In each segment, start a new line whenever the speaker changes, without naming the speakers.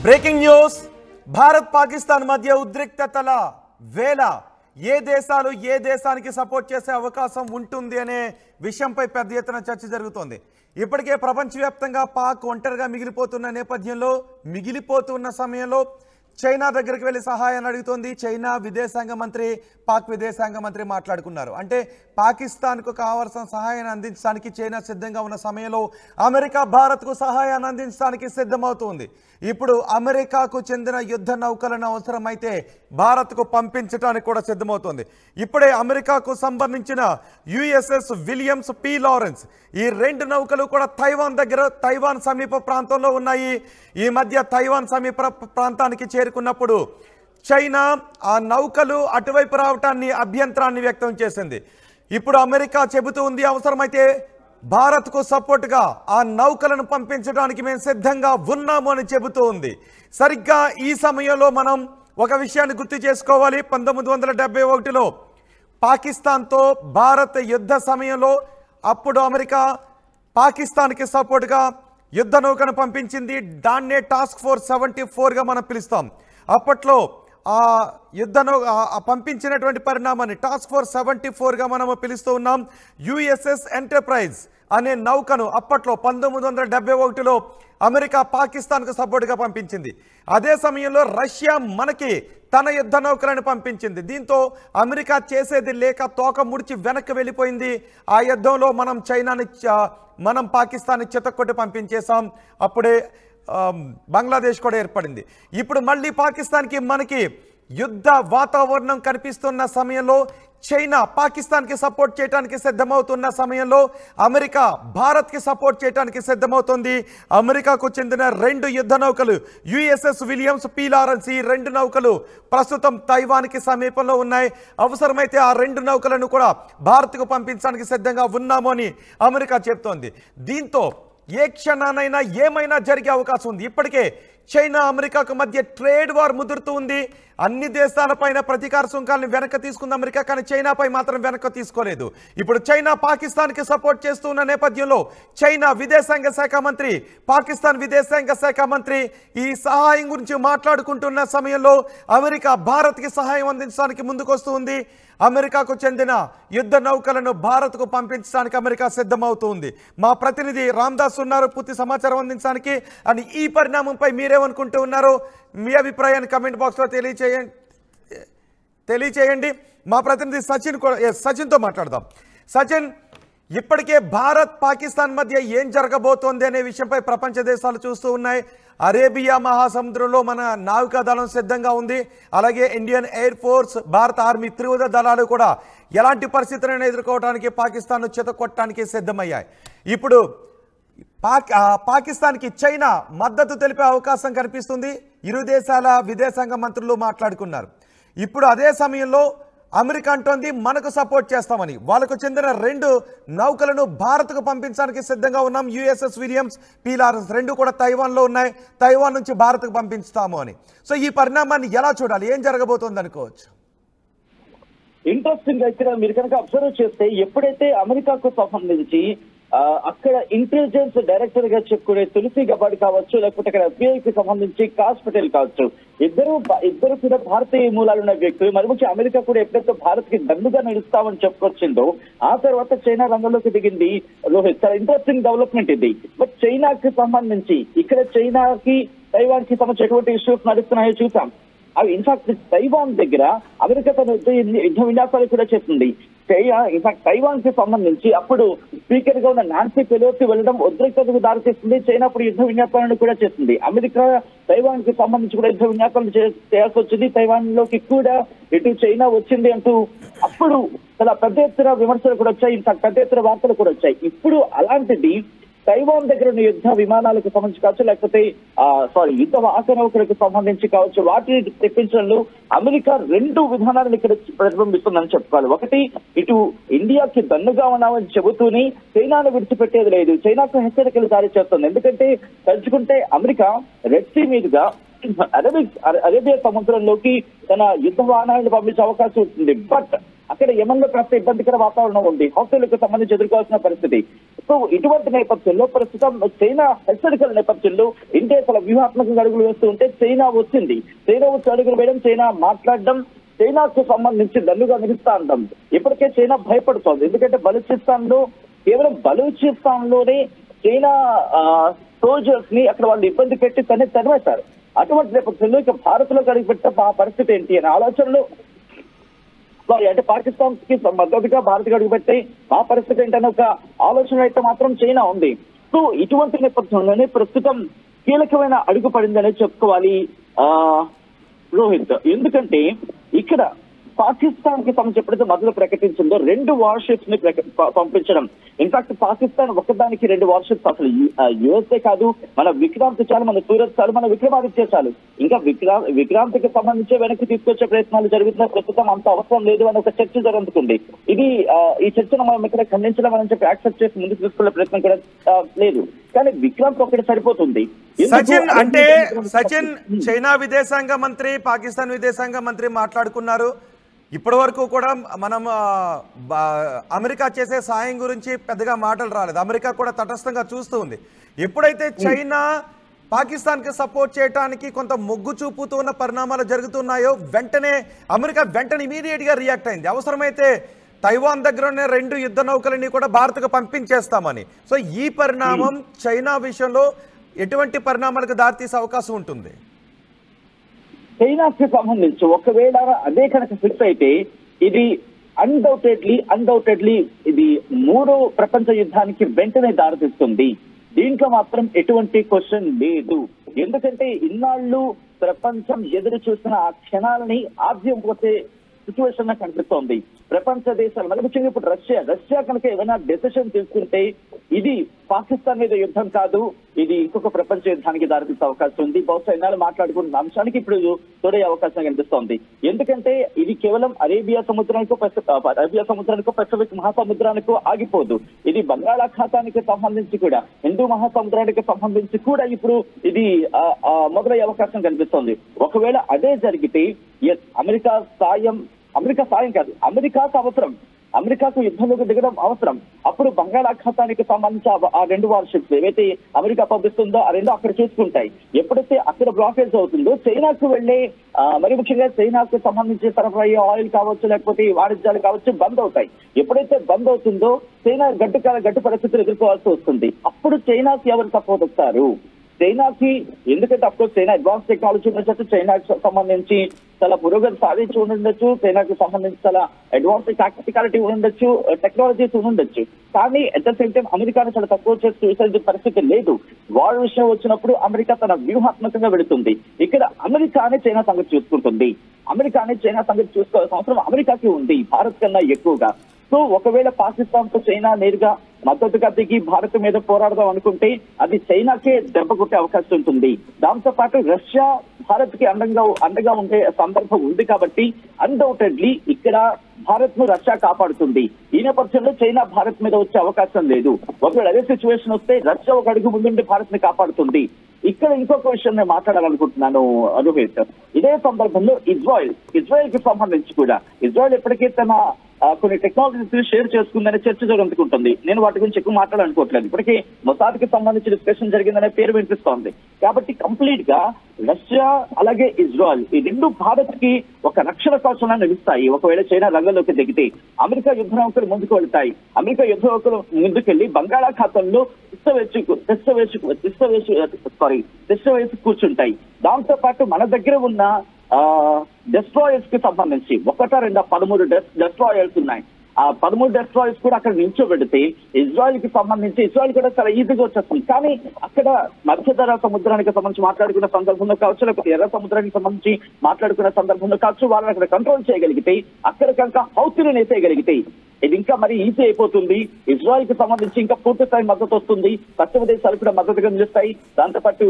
Breaking news Bharat Pakistan మధ్య ఉద్రిక్తతల వేళ ఏ దేశాలు ఏ దేశానికి సపోర్ట్ చేసే అవకాశం ఉంటుంది అనే విషయంపై పెద్ద ఎత్తున చర్చ జరుగుతోంది. ఇప్పటికే ప్రపంచవ్యాప్తంగా పాక్ ఒంటరిగా మిగిలిపోతున్న సమయంలో చైనా దగ్గరికి వెళ్ళి సహాయాన్ని అడుగుతోంది. చైనా విదేశాంగ మంత్రి పాక్ విదేశాంగ మంత్రి మాట్లాడుకున్నారు. అంటే పాకిస్తాన్కు కావాల్సిన సహాయాన్ని అందించడానికి చైనా సిద్ధంగా ఉన్న సమయంలో అమెరికా భారత్కు సహాయాన్ని అందించడానికి సిద్ధమవుతుంది. ఇప్పుడు అమెరికాకు చెందిన యుద్ధ నౌకలను అవసరమైతే భారత్కు పంపించడానికి కూడా సిద్ధమవుతోంది. ఇప్పుడే అమెరికాకు సంబంధించిన యుఎస్ఎస్ విలియమ్స్ పి లారెన్స్ ఈ రెండు నౌకలు కూడా తైవాన్ సమీప ప్రాంతంలో ఉన్నాయి. ఈ మధ్య తైవాన్ సమీప ప్రాంతానికి చేరుకున్నప్పుడు చైనా ఆ నౌకలు అటువైపు రావటాన్ని అభ్యంతరాన్ని వ్యక్తం చేసింది. ఇప్పుడు అమెరికా చెబుతూ ఉంది అవసరమైతే భారత్కు సపోర్ట్గా ఆ నౌకలను పంపించడానికి మేము సిద్ధంగా ఉన్నాము అని చెబుతూ ఉంది. సరిగ్గా ఈ సమయంలో మనం ఒక విషయాన్ని గుర్తు చేసుకోవాలి. 1971లో పాకిస్తాన్తో భారత్ యుద్ధ సమయంలో అప్పుడు అమెరికా పాకిస్తాన్కి సపోర్ట్గా యుద్ధ నౌకను పంపించింది. దాన్నే టాస్క్ ఫోర్స్ 74గా మనం పిలుస్తాం. అప్పట్లో ఆ యుద్ధ పంపించినటువంటి పరిణామాన్ని టాస్క్ ఫోర్స్ 74గా మనము పిలుస్తూ ఉన్నాం. యుఎస్ఎస్ ఎంటర్ప్రైజ్ అనే నౌకను అప్పట్లో 1971లో అమెరికా పాకిస్తాన్కు సపోర్ట్గా పంపించింది. అదే సమయంలో రష్యా మనకి తన యుద్ధ నౌకలను పంపించింది. దీంతో అమెరికా చేసేది లేక తోక ముడిచి వెనక్కి వెళ్ళిపోయింది. ఆ యుద్ధంలో మనం పాకిస్తాన్ని చితక్కొట్టి పంపించేశాం. అప్పుడే బంగ్లాదేశ్ కూడా ఏర్పడింది. ఇప్పుడు మళ్ళీ పాకిస్తాన్కి మనకి యుద్ధ వాతావరణం కనిపిస్తున్న సమయంలో చైనా పాకిస్తాన్కి సపోర్ట్ చేయడానికి సిద్ధమవుతున్న సమయంలో అమెరికా భారత్కి సపోర్ట్ చేయడానికి సిద్ధమవుతుంది. అమెరికాకు చెందిన రెండు యుద్ధ నౌకలు యుఎస్ఎస్ విలియమ్స్ పి లారెన్స్ ఈ రెండు నౌకలు ప్రస్తుతం తైవాన్కి సమీపంలో ఉన్నాయి. అవసరమైతే ఆ రెండు నౌకలను కూడా భారత్కు పంపించడానికి సిద్ధంగా ఉన్నాము అని అమెరికా చెప్తోంది. దీంతో ఏ క్షణానైనా ఏమైనా జరిగే అవకాశం ఉంది. ఇప్పటికే చైనా అమెరికాకు మధ్య ట్రేడ్ వార్ ముదురుతూ ఉంది. అన్ని దేశాలపైన ప్రతీకార సుంకాలను వెనక్కి తీసుకుంది అమెరికా, కానీ చైనాపై మాత్రం వెనక్కి తీసుకోలేదు. ఇప్పుడు చైనా పాకిస్తాన్కి సపోర్ట్ చేస్తున్న నేపథ్యంలో చైనా విదేశాంగ శాఖ మంత్రి పాకిస్తాన్ విదేశాంగ శాఖ మంత్రి ఈ సహాయం గురించి మాట్లాడుకుంటున్న సమయంలో అమెరికా భారత్కి సహాయం అందించడానికి ముందుకొస్తుంది. అమెరికాకు చెందిన యుద్ధ నౌకలను భారత్కు పంపించడానికి అమెరికా సిద్ధమవుతుంది. మా ప్రతినిధి రామ్దాస్ ఉన్నారు పూర్తి సమాచారం అందించడానికి. అని ఈ పరిణామంపై మీరేమనుకుంటూ ఉన్నారో మీ అభిప్రాయాన్ని కమెంట్ బాక్స్లో తెలియచేయండి. మా ప్రతినిధి సచిన్తో మాట్లాడదాం. సచిన్, ఇప్పటికే భారత్ పాకిస్తాన్ మధ్య ఏం జరగబోతోంది అనే విషయంపై ప్రపంచ దేశాలు చూస్తూ ఉన్నాయి. అరేబియా మహాసముద్రంలో మన నావికాదళం సిద్ధంగా ఉంది. అలాగే ఇండియన్ ఎయిర్ ఫోర్స్, భారత ఆర్మీ త్రివిధ దళాలు కూడా ఎలాంటి పరిస్థితులను ఎదుర్కోవడానికి పాకిస్తాన్ను చితకొట్టడానికి సిద్ధమయ్యాయి. ఇప్పుడు పాకిస్తాన్కి చైనా మద్దతు తెలిపే అవకాశం కనిపిస్తుంది. ఇరు దేశాల విదేశాంగ మంత్రులు మాట్లాడుకున్నారు. ఇప్పుడు అదే సమయంలో అమెరికా అంటోంది మనకు సపోర్ట్ చేస్తామని. వాళ్ళకు చెందిన రెండు నౌకలను భారత్కు పంపించడానికి సిద్ధంగా ఉన్నాం. యుఎస్ఎస్ విలియమ్స్ పి లారెన్స్ రెండు కూడా తైవాన్లో ఉన్నాయి. తైవాన్ నుంచి భారత్కు పంపిస్తాము అని. సో ఈ పరిణామాన్ని ఎలా చూడాలి, ఏం జరగబోతోంది అనుకోవచ్చు?
ఇంట్రెస్టింగ్ గా ఇక్కడ మీరు కనుక అబ్జర్వ్ చేస్తే ఎప్పుడైతే అమెరికాకు సంబంధించి అక్కడ ఇంటెలిజెన్స్ డైరెక్టర్ గా చెప్పుకునే తులసి గబాడ్ కావచ్చు, లేకపోతే అక్కడ ఎఫ్బిఐకి సంబంధించి కాస్ పటేల్ కావచ్చు, ఇద్దరు కూడా భారతీయ మూలాలున్న వ్యక్తులు. మరి ముఖ్య అమెరికా కూడా ఎప్పుడైతే భారత్ కి దండుగా నిలుస్తామని చెప్పుకొచ్చిందో ఆ తర్వాత చైనా రంగంలోకి దిగింది. రోహిత్, చాలా ఇంట్రెస్టింగ్ డెవలప్మెంట్ ఇది. బట్ చైనాకి సంబంధించి ఇక్కడ చైనాకి తైవాన్ కి సంబంధించి ఎటువంటి ఇష్యూస్ నడుస్తున్నాయో చూసాం. అవి ఇన్ఫాక్ట్ తైవాన్ దగ్గర అమెరికా తన యుద్ధ విన్యాసాలు కూడా చేస్తుంది. ఇన్ఫాక్ట్ తైవాన్ కి సంబంధించి అప్పుడు స్పీకర్ గా ఉన్న నాన్సీ పెలోసి వెళ్ళడం ఉద్రిక్తతకు దారితీస్తుంది. చైనా అప్పుడు యుద్ధ విన్యాసాలను కూడా చేస్తుంది. అమెరికా తైవాన్ కి సంబంధించి కూడా యుద్ధ విన్యాసాలు చేయాల్సి వచ్చింది. తైవాన్ లోకి కూడా ఇటు చైనా వచ్చింది అంటూ అప్పుడు చాలా పెద్ద ఎత్తున విమర్శలు కూడా వచ్చాయి. ఇన్ఫాక్ట్ పెద్ద ఎత్తున వార్తలు కూడా వచ్చాయి. ఇప్పుడు అలాంటిది తైవాన్ దగ్గర ఉన్న యుద్ధ విమానాలకు సంబంధించి కావచ్చు, లేకపోతే యుద్ధ వాహక నౌకలకు సంబంధించి కావచ్చు, వాటిని తెప్పించడంలో అమెరికా రెండు విధానాలను ఇక్కడ ప్రతిబింబిస్తుందని చెప్పుకోవాలి. ఒకటి, ఇటు ఇండియాకి దన్నుగా ఉన్నామని చెబుతూనే చైనాను విడిచిపెట్టేది లేదు, చైనాకు హెచ్చరికలు జారీ చేస్తుంది. ఎందుకంటే తలుచుకుంటే అమెరికా రెడ్ సీ మీదుగా అరేబియా సముద్రంలోకి తన యుద్ధ వాహనాలను పంపించే అవకాశం ఉంటుంది. బట్ అక్కడ యమన్లో కాస్త ఇబ్బందికర వాతావరణం ఉంది, హౌతీలకు సంబంధించి ఎదుర్కోవాల్సిన పరిస్థితి. సో ఇటువంటి నేపథ్యంలో ప్రస్తుతం చైనా హెచ్చరికల నేపథ్యంలో ఇండియా చాలా వ్యూహాత్మకంగా అడుగులు వేస్తూ ఉంటే చైనా వచ్చింది. చైనా వచ్చి అడుగులు వేయడం, చైనా మాట్లాడడం, చైనాకు సంబంధించి దన్నుగా నిలుస్తా అంటాం. ఇప్పటికే చైనా భయపడుతోంది. ఎందుకంటే కేవలం బలూచిస్తాన్ లోనే చైనా సోల్జర్స్ ని అక్కడ వాళ్ళు ఇబ్బంది పెట్టి తరిమేశారు. అటువంటి నేపథ్యంలో ఇక భారత్ లో అడుగుపెట్టే పరిస్థితి ఏంటి అనే ఆలోచనలు, అంటే పాకిస్తాన్ కి మద్దతుగా భారత్ కి అడుగుపెట్టే ఆ పరిస్థితి ఏంటనే ఒక ఆలోచన అయితే మాత్రం చైనా ఉంది. సో ఇటువంటి నేపథ్యంలోనే ప్రస్తుతం కీలకమైన అడుగు పడిందనే చెప్పుకోవాలి రోహిత్. ఎందుకంటే ఇక్కడ పాకిస్తాన్ కి సంబంధించి ఎప్పుడైతే మొదలు ప్రకటించిందో 2 వార్షిప్స్ ని పంపించడం. ఇన్ఫాక్ట్ పాకిస్తాన్ ఒకదానికి 2 వార్షిప్స్, అసలు యుఎస్ఏ కాదు, మన విక్రాంత్ చాలు, మన సూరత్ చాలు, మన విక్రమాదిత్య చాలు, ఇంకా విక్రాంత్కి సంబంధించి వెనక్కి తీసుకొచ్చే ప్రయత్నాలు జరుగుతున్న ప్రస్తుతం అంత అవసరం లేదు అని ఒక చర్చ జరుగుతుంది. ఇది ఈ చర్చను మనం ఇక్కడ ఖండించడం అని చెప్పి యాక్సెప్ట్ చేసి ముందుకు తీసుకునే ప్రయత్నం కూడా లేదు. కానీ విక్రాంత్ ఒకటి సరిపోతుంది.
సచిన్, చైనా విదేశాంగ మంత్రి, పాకిస్తాన్ విదేశాంగ మంత్రి మాట్లాడుకున్నారు. ఇప్పటి వరకు కూడా మనం అమెరికా చేసే సాయం గురించి పెద్దగా మాటలు రాలేదు. అమెరికా కూడా తటస్థంగా చూస్తూ ఉంది. ఎప్పుడైతే చైనా పాకిస్తాన్కి సపోర్ట్ చేయడానికి కొంత మొగ్గు చూపుతూ ఉన్న పరిణామాలు జరుగుతున్నాయో అమెరికా ఇమీడియట్గా రియాక్ట్ అయింది. అవసరమైతే తైవాన్ దగ్గర ఉన్న 2 యుద్ధ నౌకలని కూడా భారత్కు పంపించేస్తామని. సో ఈ పరిణామం చైనా విషయంలో ఎటువంటి పరిణామాలకు దారితీసే అవకాశం ఉంటుంది?
చైనాకి సంబంధించి ఒకవేళ అదే కనుక ఫిక్స్ అయితే ఇది అన్డౌటెడ్లీ ఇది 3వ ప్రపంచ యుద్ధానికి వెంటనే దారితీస్తుంది. దీంట్లో మాత్రం ఎటువంటి క్వశ్చన్ లేదు. ఎందుకంటే ఇన్నాళ్ళు ప్రపంచం ఎదురు చూసిన ఆ క్షణాలని ఆద్యం పోతే సిచ్యువేషన్ కనిపిస్తోంది. ప్రపంచ దేశాలు మరి ముఖ్యంగా ఇప్పుడు రష్యా కనుక ఏదైనా డెసిషన్ తీసుకుంటే ఇది పాకిస్తాన్ మీద యుద్ధం కాదు, ఇది ఇంకొక ప్రపంచ యుద్ధానికి దారితీసే అవకాశం ఉంది. బహుశా ఇన్నాళ్ళు మాట్లాడుకున్న అంశానికి ఇప్పుడు తోడే అవకాశం కనిపిస్తోంది. ఎందుకంటే ఇది కేవలం అరేబియా సముద్రానికో పసిఫిక్ మహాసముద్రానికో ఆగిపోదు. ఇది బంగాళాఖాతానికి సంబంధించి కూడా, హిందూ మహాసముద్రానికి సంబంధించి కూడా ఇప్పుడు ఇది మొదలయ్యే అవకాశం కనిపిస్తోంది. ఒకవేళ అదే జరిగితే అమెరికా సాయం కాదు, అమెరికాకు అవసరం, అమెరికాకు యుద్ధంలోకి దిగడం అవసరం. అప్పుడు బంగాళాఖాతానికి సంబంధించి ఆ 2 వార్షిప్స్ ఏవైతే అమెరికా పంపిస్తుందో ఆ 2 అక్కడ చూసుకుంటాయి. ఎప్పుడైతే అక్కడ బ్లాకేజ్ అవుతుందో చైనాకు వెళ్లే మరి ముఖ్యంగా చైనాకు సంబంధించి సరఫరా ఆయిల్ కావచ్చు, లేకపోతే వాణిజ్యాలు కావచ్చు బంద్ అవుతాయి. ఎప్పుడైతే బంద్ అవుతుందో చైనా గడ్డు పరిస్థితులు ఎదుర్కోవాల్సి వస్తుంది. అప్పుడు చైనాకి ఎవరు సపోర్ట్ వస్తారు? చైనాకి, ఎందుకంటే అఫ్కోర్స్ చైనా అడ్వాన్స్ టెక్నాలజీ ఉండొచ్చు, చైనాకి సంబంధించి చాలా పురోగతి సాధించి ఉండొచ్చు, చైనాకి సంబంధించి చాలా అడ్వాన్స్ టాక్టికాలిటీ ఉండొచ్చు, టెక్నాలజీస్ ఉండొచ్చు. కానీ అట్ ద సేమ్ టైం అమెరికాను చాలా తక్కువ చేసి చూసే పరిస్థితి లేదు. వార్ విషయం వచ్చినప్పుడు అమెరికా తన వ్యూహాత్మకంగా వెళుతుంది. ఇక్కడ అమెరికానే చైనా సంగతి చూసుకుంటుంది. అమెరికానే చైనా సంగతి చూసుకోవాల్సిన అవసరం అమెరికాకి ఉంది, భారత్ కన్నా ఎక్కువగా. సో ఒకవేళ పాకిస్తాన్ తో చైనా నేరుగా మద్దతుగా దిగి భారత్ మీద పోరాడదాం అనుకుంటే అది చైనాకే దెబ్బ కొట్టే అవకాశం ఉంటుంది. దాంతో పాటు రష్యా భారత్ కి అండగా ఉండే సందర్భం ఉంది. కాబట్టి అన్డౌటెడ్లీ ఇక్కడ భారత్ ను రష్యా కాపాడుతుంది. ఈ నేపథ్యంలో చైనా భారత్ మీద వచ్చే అవకాశం లేదు. ఒకవేళ అదే సిచ్యువేషన్ వస్తే రష్యా ఒక అడుగు ముందుండి భారత్ ని కాపాడుతుంది. ఇక్కడ ఇంకొక విషయం నేను మాట్లాడాలనుకుంటున్నాను రోహిత్. ఇదే సందర్భంలో ఇజ్రాయెల్ కి సంబంధించి కూడా ఇజ్రాయెల్ ఎప్పటికీ తన కొన్ని టెక్నాలజీస్ షేర్ చేసుకుందనే చర్చ జరుగుతుంటుంది. నేను వాటి గురించి ఎక్కువ మాట్లాడాలనుకోవట్లేదు. ఇప్పటికీ మొసాద్కి సంబంధించి డిస్కషన్ జరిగిందనే పేరు వినిపిస్తోంది. కాబట్టి కంప్లీట్ గా రష్యా అలాగే ఇజ్రాయెల్ ఈ 2 భారత్ కి ఒక రక్షణ కవచంగా నిలుస్తాయి. ఒకవేళ చైనా రంగంలోకి దిగితే అమెరికా యుద్ధ నౌకలు ముందుకు వెళ్తాయి. అమెరికా యుద్ధ నౌకలు ముందుకెళ్లి బంగాళాఖాతంలో తిష్ట వేసి కూర్చుంటాయి. దాంతో పాటు మన దగ్గర ఉన్న డెస్ట్రాయర్స్ కి సంబంధించి 13 డెస్ట్రాయర్స్ ఉన్నాయి. ఆ 13 డెస్ట్రాయర్స్ కూడా అక్కడ నిల్చోబెడితే ఇజ్రాయెల్ కి సంబంధించి ఇజ్రాయెల్ కూడా చాలా ఈజీగా వచ్చేస్తుంది. కానీ అక్కడ మధ్యధరా సముద్రానికి సంబంధించి మాట్లాడుకున్న సందర్భంలో కావచ్చు, లేకపోతే ఎర్ర సముద్రానికి సంబంధించి మాట్లాడుకున్న సందర్భంలో కావచ్చు, వాళ్ళని అక్కడ కంట్రోల్ చేయగలిగితే, అక్కడ కనుక హౌతీని నేసేయగలిగితే ఇది ఇంకా మరి ఈజీ అయిపోతుంది. ఇజ్రాయెల్ కి సంబంధించి ఇంకా పూర్తి స్థాయి మద్దతు వస్తుంది. పశ్చిమ దేశాలు కూడా మద్దతుగా నిలుస్తాయి. దాంతోపాటు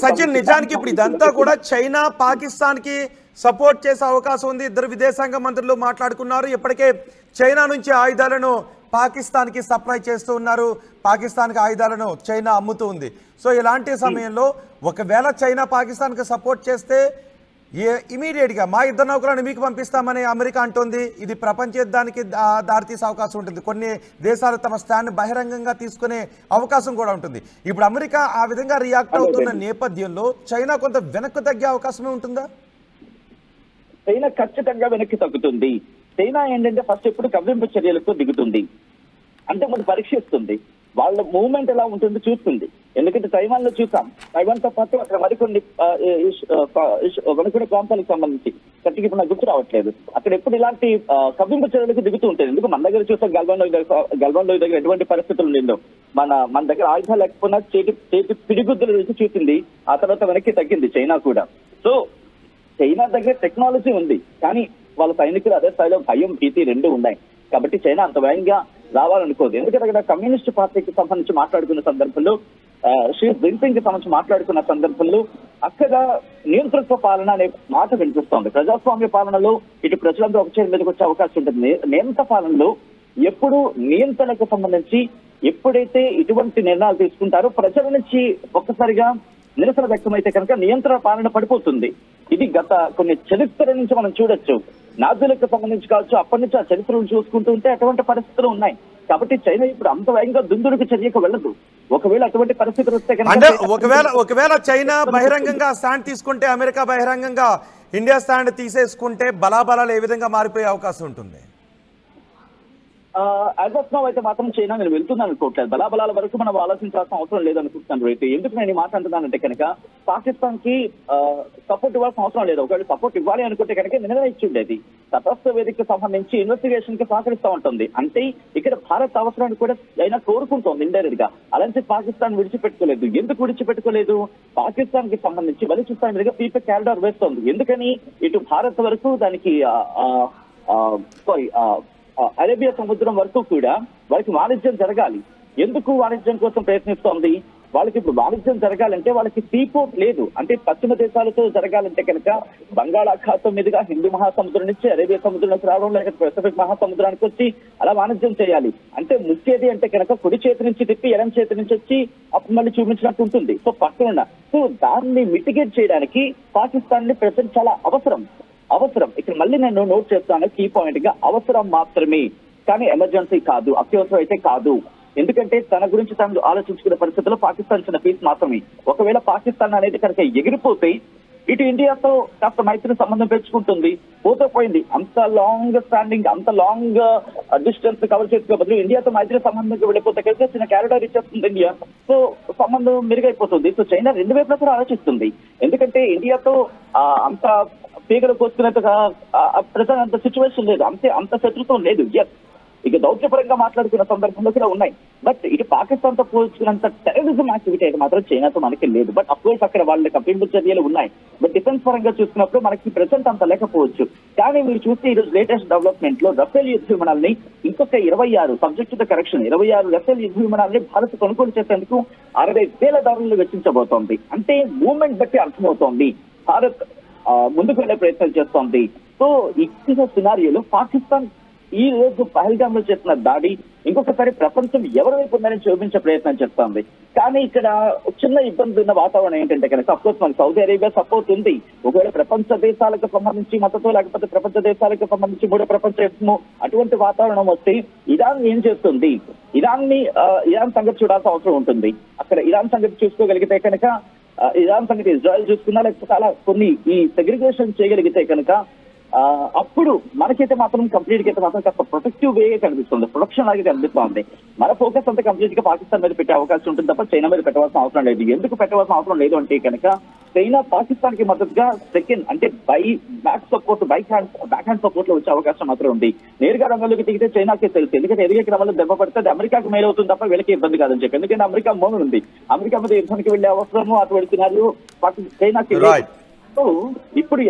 సచిన్, నిజానికి ఇప్పుడు ఇదంతా కూడా చైనా పాకిస్తాన్ కి సపోర్ట్ చేసే అవకాశం ఉంది. ఇద్దరు విదేశాంగ మంత్రులు మాట్లాడుకున్నారు. ఇప్పటికే చైనా నుంచి ఆయుధాలను పాకిస్తాన్ కి సప్లై చేస్తూ ఉన్నారు. పాకిస్తాన్ కి ఆయుధాలను చైనా అమ్ముతూ ఉంది. సో ఇలాంటి సమయంలో ఒకవేళ చైనా పాకిస్తాన్ కి సపోర్ట్ చేస్తే ఇమీడియట్ గా మా ఇద్దరు నౌకలను మీకు పంపిస్తామని అమెరికా అంటోంది. ఇది ప్రపంచ యుద్ధానికి దారితీసే అవకాశం ఉంటుంది. కొన్ని దేశాలు తమ స్టాండ్ బహిరంగంగా తీసుకునే అవకాశం కూడా ఉంటుంది. ఇప్పుడు అమెరికా ఆ విధంగా రియాక్ట్ అవుతున్న నేపథ్యంలో చైనా కొంత వెనక్కు తగ్గే అవకాశమే ఉంటుందా?
చైనా ఖచ్చితంగా వెనక్కి తగ్గుతుంది. చైనా ఏంటంటే ఫస్ట్ ఎప్పుడు కవ్వింపు చర్యలకు దిగుతుంది, అంటే మనం పరీక్షిస్తుంది. వాళ్ళ మూవ్మెంట్ ఎలా ఉంటుందో చూస్తుంది. ఎందుకంటే తైవాన్ లో చూసాం, తైవాన్ తో పాటు అక్కడ మరికొన్ని ప్రాంతాలకు సంబంధించి కట్టికి ఇప్పుడు నాకు గుర్తు రావట్లేదు, అక్కడ ఎప్పుడు ఇలాంటి కవ్వింపు చర్యలకు దిగుతూ ఉంటుంది. ఎందుకు మన దగ్గర చూస్తే గల్వాన్ లోయ దగ్గర ఎటువంటి పరిస్థితులు ఉండేదో, మన దగ్గర ఆయుధాలు లేకపోయినా చేతి పిడిగుద్దులు వేసి చూసింది, ఆ తర్వాత వెనక్కి తగ్గింది చైనా కూడా. సో చైనా దగ్గర టెక్నాలజీ ఉంది, కానీ వాళ్ళ సైనికులు అదే స్థాయిలో భయం, భీతి రెండు ఉన్నాయి. కాబట్టి చైనా అంత వేగంగా రావాలనుకోదు. ఎందుకంటే అక్కడ కమ్యూనిస్ట్ పార్టీకి సంబంధించి మాట్లాడుకున్న సందర్భంలో, షీ జిన్పింగ్ కి సంబంధించి మాట్లాడుకున్న సందర్భంలో అక్కడ నియంతృత్వ పాలన అనే మాట వినిపిస్తోంది. ప్రజాస్వామ్య పాలనలో ఇటు ప్రజలందరూ ఒక చేతి మీదకి వచ్చే అవకాశం ఉంటుంది. నియంత్రణ పాలనలో ఎప్పుడు నియంత్రణకు సంబంధించి ఎప్పుడైతే ఇటువంటి నిర్ణయాలు తీసుకుంటారో ప్రజల నుంచి ఒక్కసారిగా నిరసన వ్యక్తమైతే కనుక నియంత్రణ పాలన పడిపోతుంది. ఇది గత కొన్ని చరిత్ర నుంచి మనం చూడొచ్చు. నాజీలకు సంబంధించి కావచ్చు, అప్పటి నుంచి ఆ చరిత్రను చూసుకుంటూ ఉంటే అటువంటి పరిస్థితులు ఉన్నాయి. కాబట్టి చైనా ఇప్పుడు అంత వేగంగా దుందుడుకు చర్యకు వెళ్ళదు. ఒకవేళ అటువంటి పరిస్థితులు వస్తే
కనుక ఒకవేళ చైనా బహిరంగంగా స్టాండ్ తీసుకుంటే, అమెరికా బహిరంగంగా ఇండియా స్టాండ్ తీసేసుకుంటే బలాబలాలు ఏ విధంగా మారిపోయే అవకాశం ఉంటుంది?
యాజ్ ఆఫ్ నౌ అయితే మాత్రం చైనా నేను వెళ్తున్నాను అనుకోవట్లేదు. బలాబలాల వరకు మనం ఆలోచించాల్సిన అవసరం లేదనుకుంటున్నాను. రైతు ఎందుకు నేను ఈ మాట అంటున్నానంటే కనుక పాకిస్తాన్ కి సపోర్ట్ ఇవ్వాల్సిన అవసరం లేదు. ఒకవేళ సపోర్ట్ ఇవ్వాలి అనుకుంటే కనుక నిన్న ఇచ్చిండేది. తటస్థ వేదికకు సంబంధించి ఇన్వెస్టిగేషన్ కి సహకరిస్తూ ఉంటుంది. అంటే ఇక్కడ భారత్ అవసరాన్ని కూడా చైనా కోరుకుంటోంది ఇండైరెక్ట్ గా. అలాంటి పాకిస్తాన్ విడిచిపెట్టుకోలేదు. ఎందుకు విడిచిపెట్టుకోలేదు? పాకిస్తాన్ కి సంబంధించి బలూచిస్తాన్ మీదుగా పీపీ క్యారిడార్ వేస్తోంది. ఎందుకని? ఇటు భారత్ వరకు దానికి అరేబియా సముద్రం వరకు కూడా వాళ్ళకి వాణిజ్యం జరగాలి. ఎందుకు వాణిజ్యం కోసం ప్రయత్నిస్తోంది? వాళ్ళకి ఇప్పుడు వాణిజ్యం జరగాలంటే వాళ్ళకి సీపోర్ట్ లేదు. అంటే పశ్చిమ దేశాలతో జరగాలంటే కనుక బంగాళాఖాతం మీదుగా హిందూ మహాసముద్రం నుంచి అరేబియా సముద్రంలోకి రావడం, లేక పెసిఫిక్ మహాసముద్రానికి వచ్చి అలా వాణిజ్యం చేయాలి. అంటే ముఖ్యది అంటే కనుక కుడి చేతి నుంచి తిప్పి ఎడం చేతి నుంచి వచ్చి అప్పుడు మళ్ళీ చూపించినట్టు ఉంటుంది. సో పక్కన సో దాన్ని మిటిగేట్ చేయడానికి పాకిస్తాన్ ని ప్రెసెంట్ చాలా అవసరం. ఇక్కడ మళ్ళీ నేను నోట్ చేస్తాను కీ పాయింట్ గా, అవసరం మాత్రమే, కానీ ఎమర్జెన్సీ కాదు, అత్యవసరం అయితే కాదు. ఎందుకంటే తన గురించి తను ఆలోచించుకునే పరిస్థితుల్లో పాకిస్తాన్ చిన్న పీస్ మాత్రమే. ఒకవేళ పాకిస్తాన్ అనేది కనుక ఎగిరిపోతే ఇటు ఇండియాతో కాస్త మైత్రి సంబంధం పెంచుకుంటుంది. పోయింది అంత లాంగ్ స్టాండింగ్, అంత లాంగ్ డిస్టెన్స్ కవర్ చేసుకో బదులు ఇండియాతో మైత్రి సంబంధంకి వెళ్ళిపోతే కనుక చిన్న క్యారిడార్ ఇచ్చేస్తుంది ఇండియా. సో సంబంధం మెరుగైపోతుంది. సో చైనా రెండు వైపులా కూడా ఆలోచిస్తుంది. ఎందుకంటే ఇండియాతో అంత పీగలు కోసుకునేంతగా ప్రజెంట్ అంత సిచ్యువేషన్ లేదు, అంత శత్రుత్వం లేదు. ఇక దౌత్యపరంగా మాట్లాడుకున్న సందర్భంలో కూడా ఉన్నాయి. బట్ ఇటు పాకిస్తాన్ తో పోల్చుకున్నంత టెర్రరిజం యాక్టివిటీ అయితే మాత్రం చైనాతో మనకి లేదు. బట్ అఫ్ కోర్స్ అక్కడ వాళ్ళ కప్పింపు చర్యలు ఉన్నాయి. బట్ డిఫెన్స్ పరంగా చూసుకున్నప్పుడు మనకి ప్రెసెంట్ అంత లేకపోవచ్చు. కానీ మీరు చూస్తే ఈ రోజు లేటెస్ట్ డెవలప్మెంట్ లో రఫేల్ యుద్ధ విమానాలని ఇంకొక 26 సబ్జెక్ట్ టు కరెక్షన్ 26 రఫేల్ యుద్ధ విమానాలని భారత్ కొనుగోలు చేసేందుకు $60,000 వెచ్చించబోతోంది. అంటే మూవ్మెంట్ బట్టి అర్థమవుతోంది భారత్ ముందుకు వెళ్లే ప్రయత్నం చేస్తోంది. సో ఇచ్చిన సినారియోలో పాకిస్తాన్ ఈ రోజు పహల్గామ్ లో చేస్తున్న దాడి ఇంకొకసారి ప్రపంచం ఎవరి వైపు ఉందని చూపించే ప్రయత్నం చేస్తోంది. కానీ ఇక్కడ చిన్న ఇబ్బంది ఉన్న వాతావరణం ఏంటంటే కనుక అఫ్కోర్స్ మనకి సౌదీ అరేబియా సపోర్ట్ ఉంది. ఒకవేళ ప్రపంచ దేశాలకు సంబంధించి మద్దతు, లేకపోతే ప్రపంచ దేశాలకు సంబంధించి మూడో ప్రపంచ యుద్ధము అటువంటి వాతావరణం వస్తే ఇరాన్ ఏం చేస్తుంది? ఇరాన్ సంగతి చూడాల్సిన అవసరం ఉంటుంది. అక్కడ ఇరాన్ సంగతి చూసుకోగలిగితే కనుక, ఇరాన్ సంగతి ఇజ్రాయెల్ చూసుకున్నా, లేకపోతే అలా కొన్ని ఈ సెగ్రిగేషన్ చేయగలిగితే కనుక అప్పుడు మనకైతే మాత్రం కంప్లీట్ గా అయితే మాత్రం కాస్త ప్రొటెక్టివ్ వే కనిపిస్తుంది, ప్రొటెక్షన్ లాగే కనిపిస్తుంది. మన ఫోకస్ అంతా కంప్లీట్ గా పాకిస్తాన్ మీద పెట్టే అవకాశం ఉంటుంది తప్ప చైనా మీద పెట్టవలసిన అవసరం లేదు. ఎందుకు పెట్టవలసిన అవసరం లేదు అంటే కనుక చైనా పాకిస్తాన్ కి మద్దతుగా సెకండ్ అంటే బ్యాక్ హ్యాండ్ సపోర్ట్ లో వచ్చే అవకాశం మాత్రం ఉంది. నేరుగా రంగంలోకి దిగితే చైనాకే తెలుసు. ఎందుకంటే ఎదిగే క్రమంలో దెబ్బ పడితే అది అమెరికాకు మేలు అవుతుంది తప్ప వీళ్ళకి ఇబ్బంది కాదని చెప్పి. ఎందుకంటే అమెరికా మౌనం ఉంది. అమెరికా మీద యుద్ధానికి వెళ్లే అవసరము అటువంటి సినారియో చైనాకి. ఇప్పుడు